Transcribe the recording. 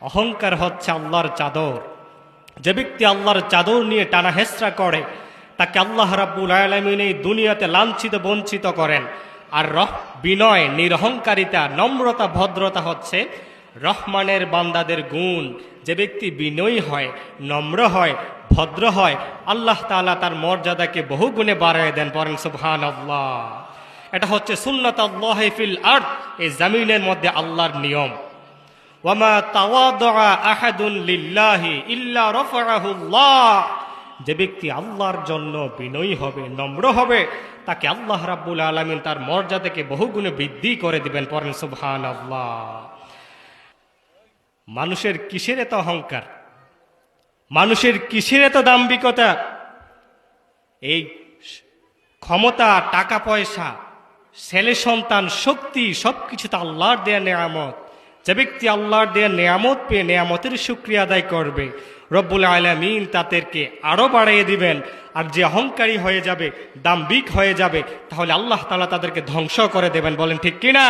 অহংকার হচ্ছে আল্লাহর চাদর। যে ব্যক্তি আল্লাহর চাদর নিয়ে টানা হেঁচড়া করে তাকে আল্লাহ রাব্বুল আলামিন এই দুনিয়াতে লাঞ্ছিত বঞ্চিত করেন। আর বিনয়, নিরহংকারিতা, নম্রতা, ভদ্রতা হচ্ছে রহমানের বান্দাদের গুণ। যে ব্যক্তি বিনয়ী হয়, নম্র হয়, ভদ্র হয়, আল্লাহ তাআলা তার মর্যাদাকে বহু গুণে বাড়ায় দেন। পড়েন সুবহানাল্লাহ। এটা হচ্ছে সুন্নাতুল্লাহি ফিল আরদ, এই জমিনের মধ্যে আল্লাহর নিয়ম। ওয়ামা তাওয়াদা আহাদুন লিল্লাহি ইল্লা রাফাআহুল্লাহ। যে ব্যক্তি আল্লাহর জন্য বিনয়ী হবে, নম্র হবে, তাকে আল্লাহ রাব্বুল আলামিন তার মর্যাদাকে বহুগুণে বৃদ্ধি করে দিবেন। পড়েন সুবহানাল্লাহ। মানুষের কিসের এত অহংকার, মানুষের কিসের এত দাম্ভিকতা? এই ক্ষমতা, টাকা পয়সা, ছেলে সন্তান, শক্তি সবকিছু তো আল্লাহর দেয়া নেয়ামত। যে ব্যক্তি আল্লাহর দেয়া নেয়ামত পেয়ে নেয়ামতের শুকরিয়া আদায় করবে, রব্বুল আলামিন তাদেরকে আরো বাড়িয়ে দিবেন। আর যে অহংকারী হয়ে যাবে, দাম্ভিক হয়ে যাবে, তাহলে আল্লাহ তাআলা তাদেরকে ধ্বংস করে দেবেন। বলেন ঠিক কিনা?